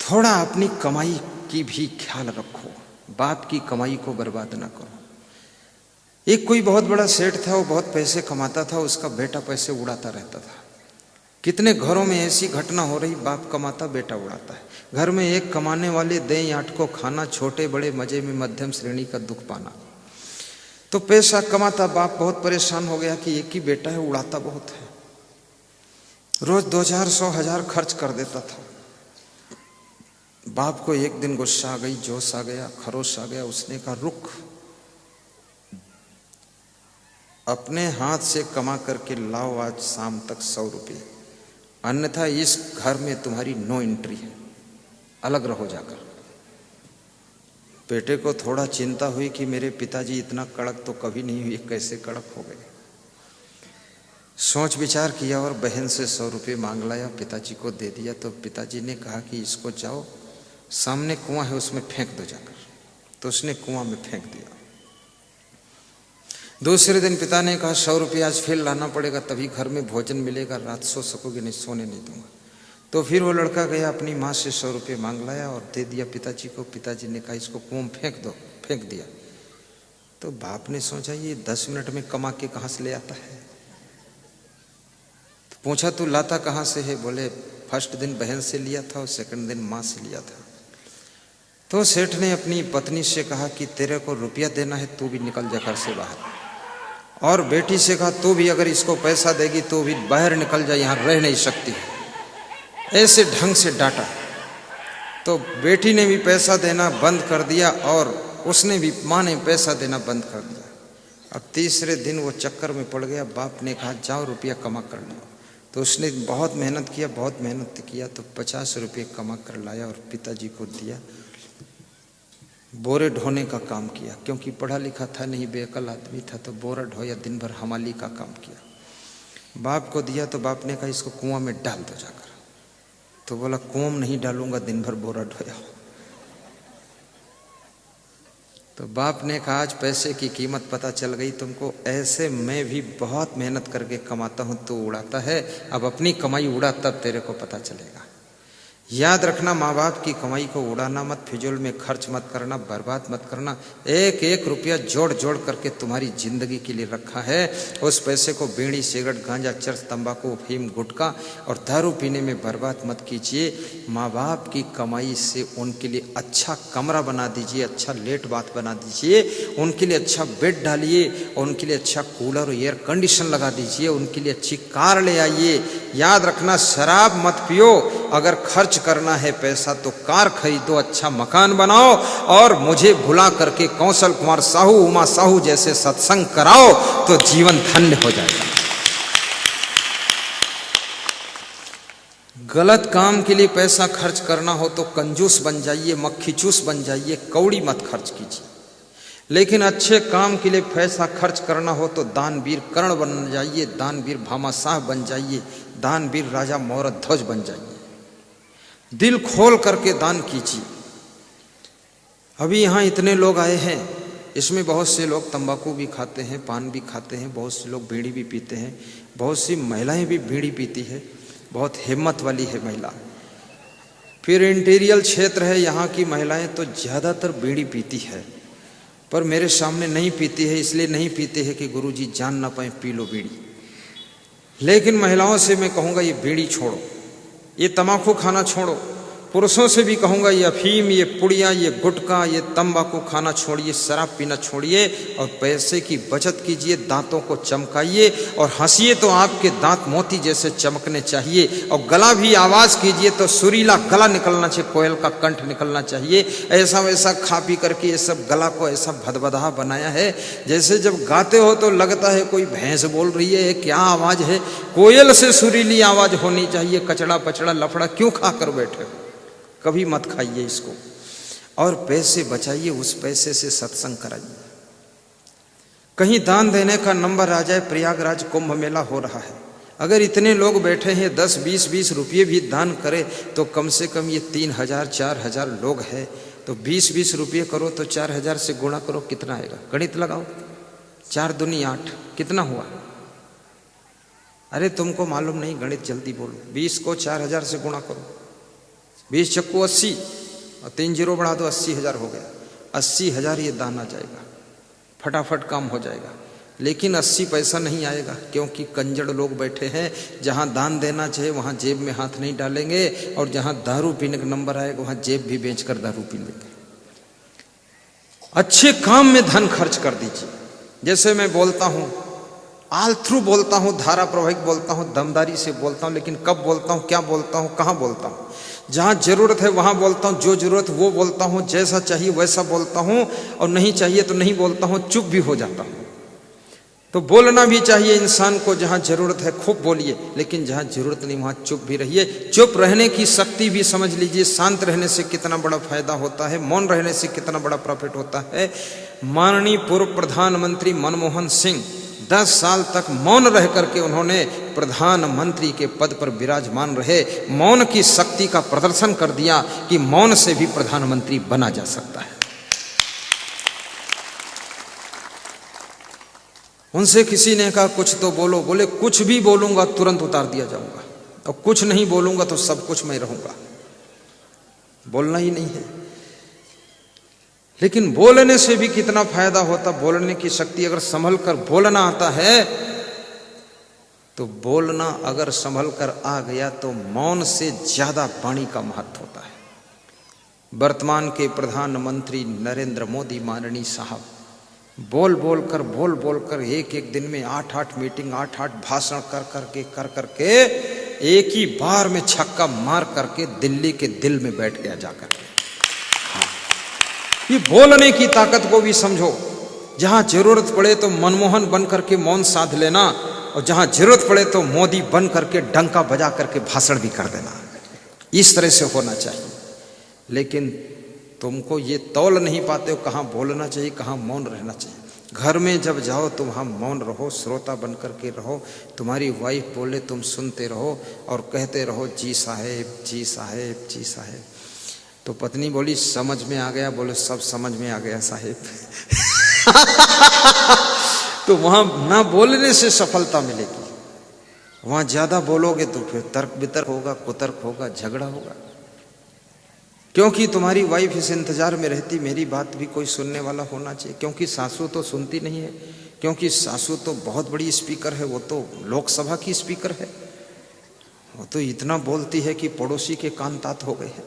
थोड़ा अपनी कमाई की भी ख्याल रखो, बाप की कमाई को बर्बाद ना करो। एक कोई बहुत बड़ा सेठ था, वो बहुत पैसे कमाता था, उसका बेटा पैसे उड़ाता रहता था। कितने घरों में ऐसी घटना हो रही, बाप कमाता बेटा उड़ाता है। घर में एक कमाने वाले दें आठ को खाना, छोटे बड़े मजे में मध्यम श्रेणी का दुख पाना। तो पैसा कमाता बाप बहुत परेशान हो गया कि एक ही बेटा है, उड़ाता बहुत है। रोज 2000 100 1000 खर्च कर देता था। बाप को एक दिन गुस्सा आ गई, जोश आ गया, खरोश आ गया। उसने कहा रुक, अपने हाथ से कमा करके लाओ आज शाम तक 100 रुपये, अन्यथा इस घर में तुम्हारी नो एंट्री है, अलग रहो जाकर। बेटे को थोड़ा चिंता हुई कि मेरे पिताजी इतना कड़क तो कभी नहीं हुए, कैसे कड़क हो गए। सोच विचार किया और बहन से 100 रुपये मांग लाया, पिताजी को दे दिया। तो पिताजी ने कहा कि इसको जाओ, सामने कुआं है उसमें फेंक दो जाकर। तो उसने कुआं में फेंक दिया। दूसरे दिन पिता ने कहा 100 रुपये आज फिर लाना पड़ेगा, तभी घर में भोजन मिलेगा, रात सो सकोगे नहीं, सोने नहीं दूंगा। तो फिर वो लड़का गया, अपनी माँ से 100 रुपये मांग लाया और दे दिया पिताजी को। पिताजी ने कहा इसको कुआं में फेंक दो, फेंक दिया। तो बाप ने सोचा ये 10 मिनट में कमा के कहाँ से ले आता है। तो पूछा तू लाता कहाँ से है? बोले फर्स्ट दिन बहन से लिया था और सेकंड दिन माँ से लिया था। तो सेठ ने अपनी पत्नी से कहा कि तेरे को रुपया देना है, तू भी निकल जा घर से बाहर। और बेटी से कहा तू भी अगर इसको पैसा देगी तो भी बाहर निकल जा, यहाँ रह नहीं सकती। ऐसे ढंग से डांटा। तो बेटी ने भी पैसा देना बंद कर दिया और उसने भी, माँ ने पैसा देना बंद कर दिया। अब तीसरे दिन वो चक्कर में पड़ गया। बाप ने कहा जाओ रुपया कमा कर लाओ। तो उसने बहुत मेहनत किया, बहुत मेहनत किया तो 50 रुपये कमा कर लाया और पिताजी को दिया। बोरे ढोने का काम किया, क्योंकि पढ़ा लिखा था नहीं, बेअकल आदमी था। तो बोरा ढोया, दिन भर हमाली का काम किया। बाप को दिया तो बाप ने कहा इसको कुआं में डाल दो जाकर। तो बोला कुआं में नहीं डालूंगा, दिन भर बोरा ढोया। तो बाप ने कहा आज पैसे की कीमत पता चल गई तुमको। ऐसे मैं भी बहुत मेहनत करके कमाता हूं, तो उड़ाता है। अब अपनी कमाई उड़ा, तब तेरे को पता चलेगा। याद रखना, माँ बाप की कमाई को उड़ाना मत, फिजूल में खर्च मत करना, बर्बाद मत करना। एक एक रुपया जोड़ जोड़ करके तुम्हारी जिंदगी के लिए रखा है। उस पैसे को बीड़ी, सिगरेट, गांजा, चरस, तंबाकू, अफीम, गुटखा और दारू पीने में बर्बाद मत कीजिए। माँ बाप की कमाई से उनके लिए अच्छा कमरा बना दीजिए, अच्छा लेट बाथ बना दीजिए, उनके लिए अच्छा बेड डालिए, उनके लिए अच्छा कूलर और एयर कंडीशन लगा दीजिए, उनके लिए अच्छी कार ले आइए। याद रखना, शराब मत पियो। अगर खर्च करना है पैसा तो कार खरीदो, अच्छा मकान बनाओ और मुझे भुला करके कौशल कुमार साहू, उमा साहू जैसे सत्संग कराओ तो जीवन धन्य हो जाएगा। गलत काम के लिए पैसा खर्च करना हो तो कंजूस बन जाइए, मक्खी चूस बन जाइए, कौड़ी मत खर्च कीजिए। लेकिन अच्छे काम के लिए पैसा खर्च करना हो तो दानवीर कर्ण बन जाइए, दानवीर भामाशाह बन जाइए, दानवीर राजा मोहर ध्वज बन जाइए। दिल खोल करके दान कीजिए। अभी यहाँ इतने लोग आए हैं, इसमें बहुत से लोग तंबाकू भी खाते हैं, पान भी खाते हैं, बहुत से लोग बीड़ी भी पीते हैं, बहुत सी महिलाएं भी बीड़ी पीती है, बहुत हिम्मत वाली है महिला। फिर इंटीरियल क्षेत्र है, यहाँ की महिलाएं तो ज़्यादातर बीड़ी पीती है, पर मेरे सामने नहीं पीती है। इसलिए नहीं पीते हैं कि गुरुजी जान ना पाए, पी लो बीड़ी। लेकिन महिलाओं से मैं कहूँगा ये बीड़ी छोड़ो, ये तम्बाकू खाना छोड़ो। पुरुषों से भी कहूँगा ये अफीम, ये पुड़िया, ये गुटखा, ये तंबाकू खाना छोड़िए, शराब पीना छोड़िए और पैसे की बचत कीजिए, दांतों को चमकाइए और हंसिए तो आपके दांत मोती जैसे चमकने चाहिए। और गला भी आवाज़ कीजिए तो सुरीला गला निकलना चाहिए, कोयल का कंठ निकलना चाहिए। ऐसा वैसा खा पी करके ये सब गला को ऐसा भदभदा बनाया है, जैसे जब गाते हो तो लगता है कोई भैंस बोल रही है, क्या आवाज़ है। कोयल से सुरीली आवाज़ होनी चाहिए। कचड़ा पचड़ा लफड़ा क्यों खा कर बैठे हो? कभी मत खाइए इसको और पैसे बचाइए, उस पैसे से सत्संग कराइए। कहीं दान देने का नंबर आ जाए, प्रयागराज कुंभ मेला हो रहा है, अगर इतने लोग बैठे हैं 10-20 रुपये भी दान करें तो कम से कम ये 3000-4000 लोग हैं, तो 20 रुपये करो तो 4000 से गुणा करो, कितना आएगा? गणित लगाओ। 4 दूनी 8, कितना हुआ? अरे तुमको मालूम नहीं गणित, जल्दी बोलो। 20 को 4000 से गुणा करो, 20 चक्कू 80 और 3 जीरो बढ़ा दो 80,000 हो गया। 80,000 ये दान आ जाएगा, फटाफट काम हो जाएगा। लेकिन 80 पैसा नहीं आएगा, क्योंकि कंजड़ लोग बैठे हैं। जहाँ दान देना चाहिए वहाँ जेब में हाथ नहीं डालेंगे, और जहाँ दारू पीने का नंबर आएगा वहाँ जेब भी बेचकर दारू पी लेंगे। अच्छे काम में धन खर्च कर दीजिए। जैसे मैं बोलता हूँ, ऑल थ्रू बोलता हूँ, धारा प्रवाहिक बोलता हूँ, दमदारी से बोलता हूँ, लेकिन कब बोलता हूँ, क्या बोलता हूँ, कहाँ बोलता हूँ। जहाँ जरूरत है वहाँ बोलता हूँ, जो जरूरत वो बोलता हूँ, जैसा चाहिए वैसा बोलता हूँ, और नहीं चाहिए तो नहीं बोलता हूँ, चुप भी हो जाता हूँ। तो बोलना भी चाहिए इंसान को, जहाँ जरूरत है खूब बोलिए, लेकिन जहाँ जरूरत नहीं वहाँ चुप भी रहिए। चुप रहने की शक्ति भी समझ लीजिए, शांत रहने से कितना बड़ा फायदा होता है, मौन रहने से कितना बड़ा प्रॉफिट होता है। माननीय पूर्व प्रधानमंत्री मनमोहन सिंह 10 साल तक मौन रह करके उन्होंने प्रधानमंत्री के पद पर विराजमान रहे, मौन की शक्ति का प्रदर्शन कर दिया कि मौन से भी प्रधानमंत्री बना जा सकता है। उनसे किसी ने कहा कुछ तो बोलो, बोले कुछ भी बोलूंगा तुरंत उतार दिया जाऊंगा, और कुछ नहीं बोलूंगा तो सब कुछ मैं रहूंगा। बोलना ही नहीं है। लेकिन बोलने से भी कितना फायदा होता, बोलने की शक्ति। अगर संभल कर बोलना आता है तो बोलना अगर संभल कर आ गया तो मौन से ज्यादा वाणी का महत्व होता है। वर्तमान के प्रधानमंत्री नरेंद्र मोदी माननीय साहब बोल बोल कर एक एक दिन में 8-8 मीटिंग, 8-8 भाषण कर करके एक ही बार में छक्का मार करके दिल्ली के दिल में बैठ गया जाकर के। ये बोलने की ताकत को भी समझो। जहां जरूरत पड़े तो मनमोहन बन करके मौन साध लेना, और जहां जरूरत पड़े तो मोदी बन करके डंका बजा करके भाषण भी कर देना। इस तरह से होना चाहिए। लेकिन तुमको ये तौल नहीं पाते हो कहाँ बोलना चाहिए, कहाँ मौन रहना चाहिए। घर में जब जाओ तुम वहाँ मौन रहो, श्रोता बन करके रहो। तुम्हारी वाइफ बोले तुम सुनते रहो और कहते रहो जी साहेब, जी साहेब, जी साहेब। तो पत्नी बोली समझ में आ गया, बोले सब समझ में आ गया साहेब। तो वहाँ ना बोलने से सफलता मिलेगी। वहाँ ज्यादा बोलोगे तो फिर तर्क वितर्क होगा, कुतर्क होगा, झगड़ा होगा। क्योंकि तुम्हारी वाइफ इस इंतजार में रहती मेरी बात भी कोई सुनने वाला होना चाहिए। क्योंकि सासू तो सुनती नहीं है, क्योंकि सासू तो बहुत बड़ी स्पीकर है, वो तो लोकसभा की स्पीकर है। वो तो इतना बोलती है कि पड़ोसी के कान तात हो गए हैं।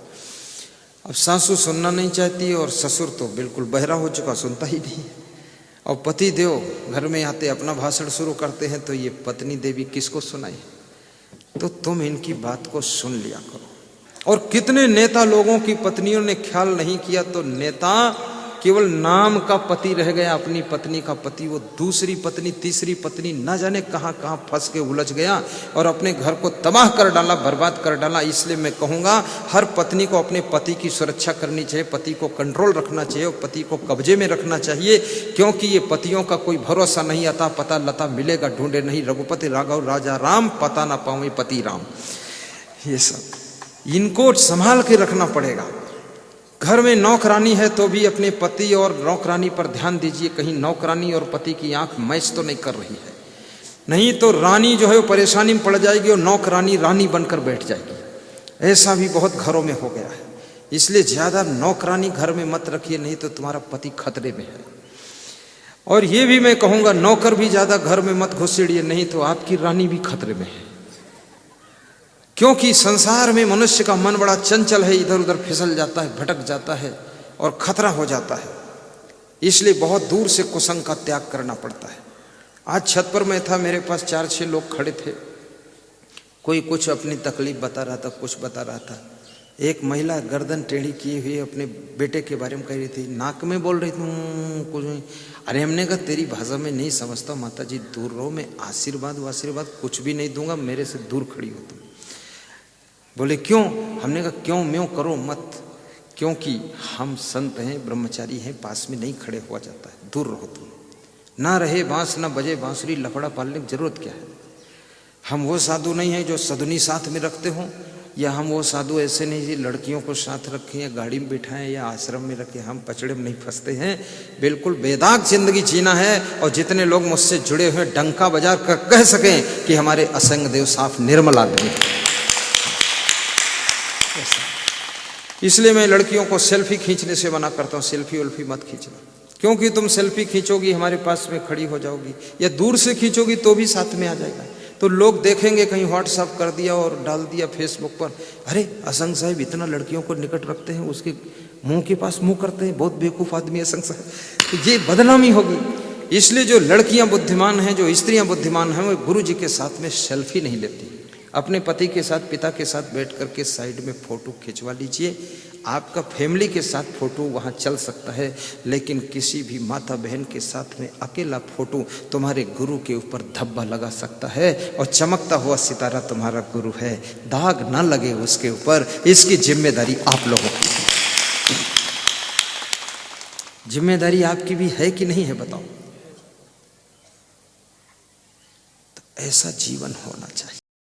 अब सासू सुनना नहीं चाहती और ससुर तो बिल्कुल बहरा हो चुका, सुनता ही नहीं। और पति देव घर में आते अपना भाषण शुरू करते हैं, तो ये पत्नी देवी किसको सुनाई। तो तुम इनकी बात को सुन लिया करो। और कितने नेता लोगों की पत्नियों ने ख्याल नहीं किया, तो नेता केवल नाम का पति रह गया, अपनी पत्नी का पति। वो दूसरी पत्नी, तीसरी पत्नी न जाने कहां कहां फंस के उलझ गया और अपने घर को तबाह कर डाला, बर्बाद कर डाला। इसलिए मैं कहूंगा हर पत्नी को अपने पति की सुरक्षा करनी चाहिए, पति को कंट्रोल रखना चाहिए और पति को कब्जे में रखना चाहिए। क्योंकि ये पतियों का कोई भरोसा नहीं आता, पता लता मिलेगा ढूंढे नहीं। रघुपति राघव राजा राम, पता ना पाऊं पति राम। ये सब इनको संभाल के रखना पड़ेगा। घर में नौकरानी है तो भी अपने पति और नौकरानी पर ध्यान दीजिए, कहीं नौकरानी और पति की आंख मैच तो नहीं कर रही है। नहीं तो रानी जो है वो परेशानी में पड़ जाएगी और नौकरानी रानी बनकर बैठ जाएगी। ऐसा भी बहुत घरों में हो गया है। इसलिए ज्यादा नौकरानी घर में मत रखिए, नहीं तो तुम्हारा पति खतरे में है। और ये भी मैं कहूंगा नौकर भी ज्यादा घर में मत घुसेड़िए, नहीं तो आपकी रानी भी खतरे में है। क्योंकि संसार में मनुष्य का मन बड़ा चंचल है, इधर उधर फिसल जाता है, भटक जाता है और खतरा हो जाता है। इसलिए बहुत दूर से कुसंग का त्याग करना पड़ता है। आज छत पर मैं था, मेरे पास 4-6 लोग खड़े थे। कोई कुछ अपनी तकलीफ बता रहा था, कुछ बता रहा था। एक महिला गर्दन टेढ़ी किए हुए अपने बेटे के बारे में कह रही थी, नाक में बोल रही थी कुछ नहीं। अरे हमने कहा तेरी भाषा में नहीं समझता माता जी, दूर रहो, मैं आशीर्वाद कुछ भी नहीं दूंगा, मेरे से दूर खड़ी हो तुम। बोले क्यों? हमने कहा क्यों म्यों करो मत, क्योंकि हम संत हैं, ब्रह्मचारी हैं, पास में नहीं खड़े हुआ जाता है, दूर रहो तुम। ना रहे बांस ना बजे बांसुरी, लफड़ा पालने की जरूरत क्या है। हम वो साधु नहीं हैं जो सदुनी साथ में रखते हों, या हम वो साधु ऐसे नहीं जी लड़कियों को साथ रखें या गाड़ी में बिठाएं या आश्रम में रखें। हम पचड़े में नहीं फंसते हैं, बिल्कुल बेदाग जिंदगी जीना है। और जितने लोग मुझसे जुड़े हुए डंका बजा कर कह सकें कि हमारे असंग देव साफ निर्मल आदमी। इसलिए मैं लड़कियों को सेल्फी खींचने से मना करता हूँ। सेल्फी उल्फी मत खींचना, क्योंकि तुम सेल्फी खींचोगी हमारे पास में खड़ी हो जाओगी, या दूर से खींचोगी तो भी साथ में आ जाएगा, तो लोग देखेंगे कहीं व्हाट्सअप कर दिया और डाल दिया फेसबुक पर, अरे असंग साहब इतना लड़कियों को निकट रखते हैं, उसके मुंह के पास मुंह करते हैं, बहुत बेवकूफ़ आदमी असंग साहब। तो ये बदनामी होगी। इसलिए जो लड़कियां बुद्धिमान हैं, जो स्त्रियां बुद्धिमान हैं, वो गुरु जी के साथ में सेल्फी नहीं लेती। अपने पति के साथ, पिता के साथ बैठ करके साइड में फोटो खिंचवा लीजिए। आपका फैमिली के साथ फोटो वहाँ चल सकता है, लेकिन किसी भी माता बहन के साथ में अकेला फोटो तुम्हारे गुरु के ऊपर धब्बा लगा सकता है, और चमकता हुआ सितारा तुम्हारा गुरु है, दाग ना लगे उसके ऊपर, इसकी जिम्मेदारी आप लोगों की है। जिम्मेदारी आपकी भी है कि नहीं है बताओ। तो ऐसा जीवन होना चाहिए।